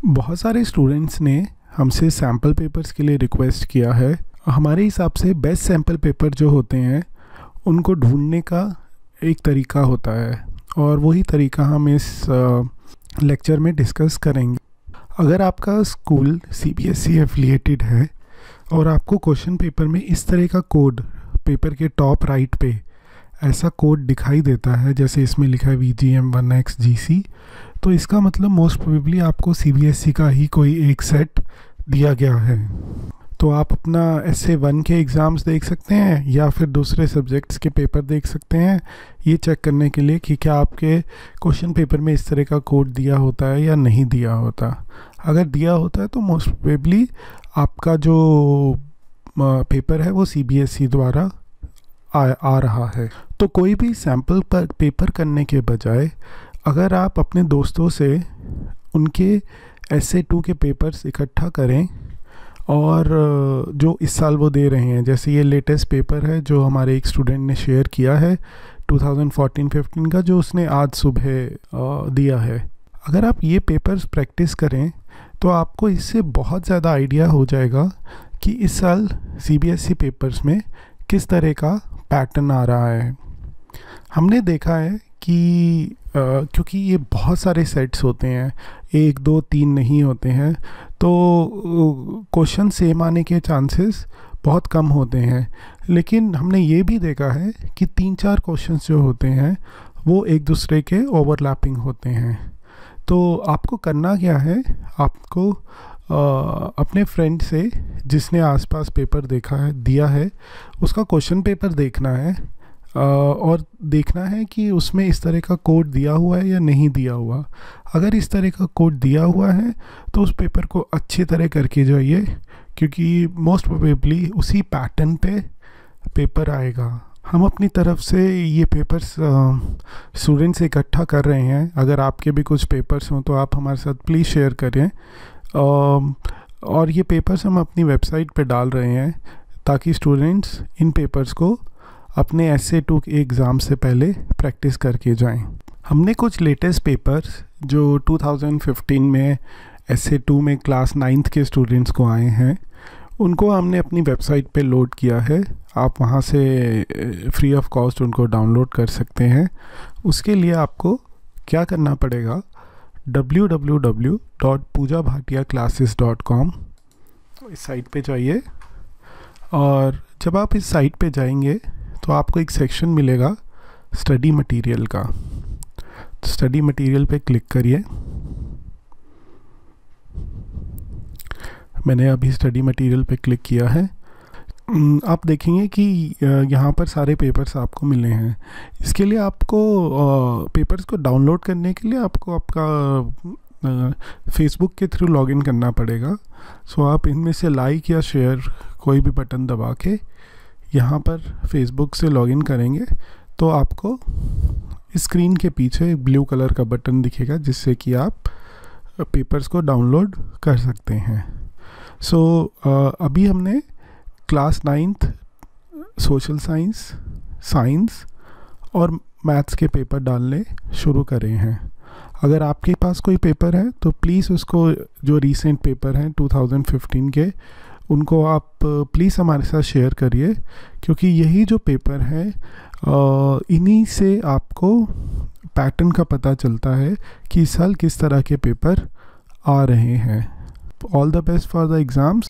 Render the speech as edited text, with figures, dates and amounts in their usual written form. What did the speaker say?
बहुत सारे स्टूडेंट्स ने हमसे सैम्पल पेपर्स के लिए रिक्वेस्ट किया है। हमारे हिसाब से बेस्ट सैम्पल पेपर जो होते हैं उनको ढूंढने का एक तरीका होता है और वही तरीका हम इस लेक्चर में डिस्कस करेंगे। अगर आपका स्कूल CBSE एफिलिएटेड है और आपको क्वेश्चन पेपर में इस तरह का कोड पेपर के टॉप राइट पे ऐसा कोड दिखाई देता है, जैसे इसमें लिखा है VGM1XGC, तो इसका मतलब मोस्ट प्रोबेबली आपको CBSE का ही कोई एक सेट दिया गया है। तो आप अपना SA1 के एग्ज़ाम्स देख सकते हैं या फिर दूसरे सब्जेक्ट्स के पेपर देख सकते हैं, ये चेक करने के लिए कि क्या आपके क्वेश्चन पेपर में इस तरह का कोड दिया होता है या नहीं दिया होता। अगर दिया होता है तो मोस्ट प्रोबेबली आपका जो पेपर है वो CBSE द्वारा आ रहा है। तो कोई भी सैम्पल पर पेपर करने के बजाय अगर आप अपने दोस्तों से उनके SA2 के पेपर्स इकट्ठा करें और जो इस साल वो दे रहे हैं, जैसे ये लेटेस्ट पेपर है जो हमारे एक स्टूडेंट ने शेयर किया है 2014-15 का, जो उसने आज सुबह दिया है। अगर आप ये पेपर्स प्रैक्टिस करें तो आपको इससे बहुत ज़्यादा आइडिया हो जाएगा कि इस साल CBSE पेपर्स में किस तरह का पैटर्न आ रहा है। हमने देखा है कि क्योंकि ये बहुत सारे सेट्स होते हैं, 1 2 3 नहीं होते हैं, तो क्वेश्चन सेम आने के चांसेस बहुत कम होते हैं। लेकिन हमने ये भी देखा है कि 3-4 क्वेश्चंस जो होते हैं वो एक दूसरे के ओवरलैपिंग होते हैं। तो आपको करना क्या है, आपको अपने फ्रेंड से जिसने आसपास पेपर दिया है उसका क्वेश्चन पेपर देखना है और देखना है कि उसमें इस तरह का कोड दिया हुआ है या नहीं दिया हुआ। अगर इस तरह का कोड दिया हुआ है तो उस पेपर को अच्छी तरह करके जाइए, क्योंकि मोस्ट प्रोबेबली उसी पैटर्न पे पेपर आएगा। हम अपनी तरफ से ये पेपर्स स्टूडेंट्स इकट्ठा कर रहे हैं। अगर आपके भी कुछ पेपर्स हों तो आप हमारे साथ प्लीज़ शेयर करें। और ये पेपर्स हम अपनी वेबसाइट पे डाल रहे हैं ताकि स्टूडेंट्स इन पेपर्स को अपने SA2 के एग्ज़ाम से पहले प्रैक्टिस करके जाएं। हमने कुछ लेटेस्ट पेपर्स जो 2015 में SA2 में क्लास 9th के स्टूडेंट्स को आए हैं उनको हमने अपनी वेबसाइट पे लोड किया है। आप वहाँ से फ्री ऑफ कॉस्ट उनको डाउनलोड कर सकते हैं। उसके लिए आपको क्या करना पड़ेगा, www.poojaBhatiaclasses.com इस साइट पे जाइए और जब आप इस साइट पे जाएंगे तो आपको एक सेक्शन मिलेगा स्टडी मटेरियल का। स्टडी मटेरियल पे क्लिक करिए। मैंने अभी स्टडी मटेरियल पे क्लिक किया है। आप देखेंगे कि यहाँ पर सारे पेपर्स आपको मिले हैं। इसके लिए आपको पेपर्स को डाउनलोड करने के लिए आपको आपका फेसबुक के थ्रू लॉगिन करना पड़ेगा। सो आप इनमें से लाइक या शेयर कोई भी बटन दबा के यहाँ पर फेसबुक से लॉगिन करेंगे तो आपको स्क्रीन के पीछे एक ब्लू कलर का बटन दिखेगा जिससे कि आप पेपर्स को डाउनलोड कर सकते हैं। सो अभी हमने क्लास 9th सोशल साइंस और मैथ्स के पेपर डालने शुरू करे हैं। अगर आपके पास कोई पेपर है तो प्लीज़ उसको, जो रीसेंट पेपर हैं 2015 के, उनको आप प्लीज़ हमारे साथ शेयर करिए, क्योंकि यही जो पेपर है इन्हीं से आपको पैटर्न का पता चलता है कि इस साल किस तरह के पेपर आ रहे हैं। All the best for the exams.